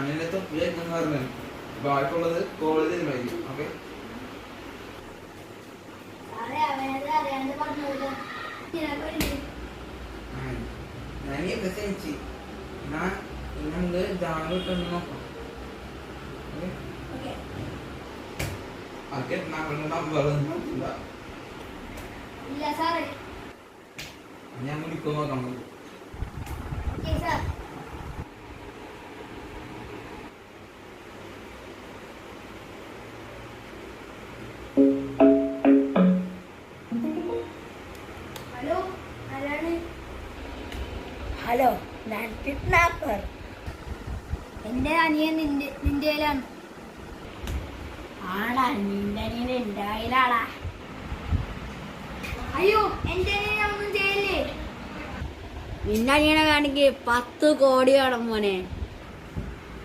ഞാനെന്നെ തൊപ്പിയായിരുന്നു പറഞ്ഞത്. ബാക്കിയുള്ളത് കോളേജിൽ മതി. ഓക്കെ ഞാനീ പ്രസംഗിച്ച് നമുക്ക് ജാമിട്ടൊന്ന് നോക്കാം. ഓക്കെ ഞാൻ വിളിക്കുമോ നോക്കാം. ഹലോ, ഞാൻ കിഡ്നാപ്പർ. എന്റെ അനിയൻ നിന്റെയിലാണ്. ആടാ, നിന്റെ അനിയൻ എന്റെ കയ്യിലാടാ. അയ്യോ, എന്റെ അനിയനെ ഒന്നും ചെയ്യല്ലേ. നിന്റെ അനിയനെ കാണിക്ക് 10 കോടി വേണം മോനെ.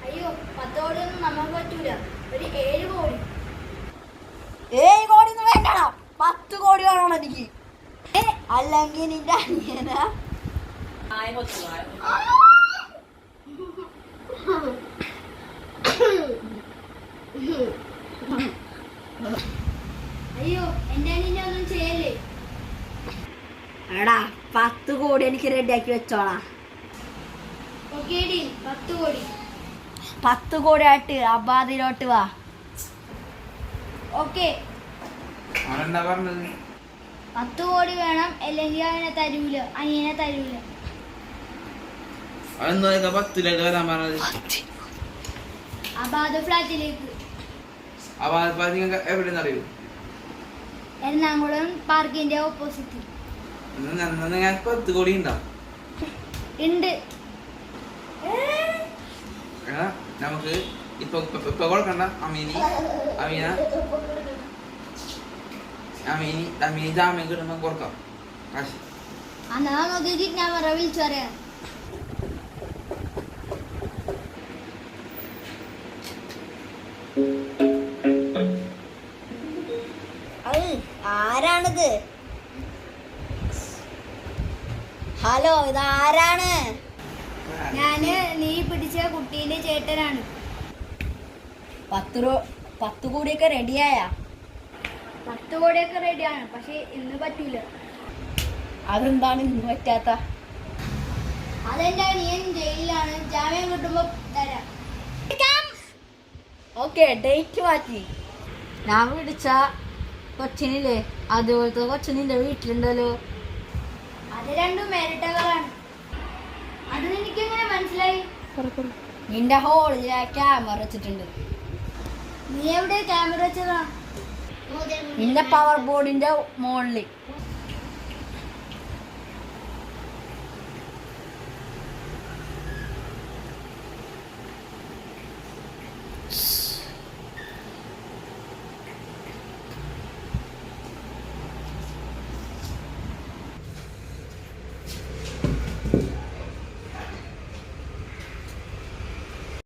അയ്യോ, 10 കോടിയൊന്നും നമുക്ക് പറ്റൂല. ഒരു 7 കോടി. 7 കോടി ഒന്നും വേണ്ടടാ, 10 കോടി വേണം എനിക്ക്. അല്ലെങ്കിൽ നിന്റെ അനിയനാ അയ്യോ, എന്റെ അനിയനെ ഒന്നും ചെയ്യല്ലേ. എടാ, 10 കോടി എനിക്ക് റെഡിയാക്കി വെച്ചോളാ. ഓക്കേ ഡീൽ, 10 കോടി. 10 കോടി ആയിട്ട് അബാദിലോട്ട് വാ. ഓക്കെ, അവനെന്താ പറഞ്ഞത്? 10 കോടി വേണം, അല്ലെങ്കിൽ അനിയനെ തരൂല. അതെന്താ 10 വരാൻ പറഞ്ഞത്? അബാദ ഫ്ലാറ്റിലേക്ക്. എവിടെന്ന് അറിയൂ? എറണാകുളം പാർക്കിന്റെ ഓപ്പോസിറ്റ്. 10 കോടി ഉണ്ടോ? ഉണ്ട്. നമുക്ക് ഇപ്പൊ കൊടുക്കണ്ട. അമീനി ജാമ്യം കിട്ടുമ്പോ കൊടുക്കാം കാശ്. എന്നാ നമുക്ക് കിഡ്നാപ്പറെ വിളിച്ചു പറയാം. ആരാണിത്? ഹലോ, ഇതാരാണ്? ഞാന് നീ പിടിച്ച കുട്ടീന്റെ ചേട്ടനാണ്. 10 കോടിയൊക്കെ റെഡിയായ? 10 കോടിയൊക്കെ റെഡിയാണ്, പക്ഷെ ഇന്ന് പറ്റൂല. അതെന്താണ് ഇന്ന് പറ്റാത്ത? അതെന്റെ അനിയൻ ജയിലിലാണ്. ജാമ്യം കിട്ടുമ്പോ തരാം. ഓക്കെ, ഡേറ്റ് മാറ്റി. ഞാൻ വിളിച്ച കൊച്ചിനില്ലേ, അതുപോലത്തെ കൊച്ചിനിന്റെ വീട്ടിലുണ്ടല്ലോ. അത് രണ്ടും മേരിട്ടകളാണ്. അത് നിനക്കെങ്ങനെ മനസ്സിലായി? നിന്റെ ഹോളില് ക്യാമറ വെച്ചിട്ടുണ്ട്. നീ എവിടെ ക്യാമറ വെച്ചതാ? നിന്റെ പവർ ബോർഡിന്റെ മുകളില്.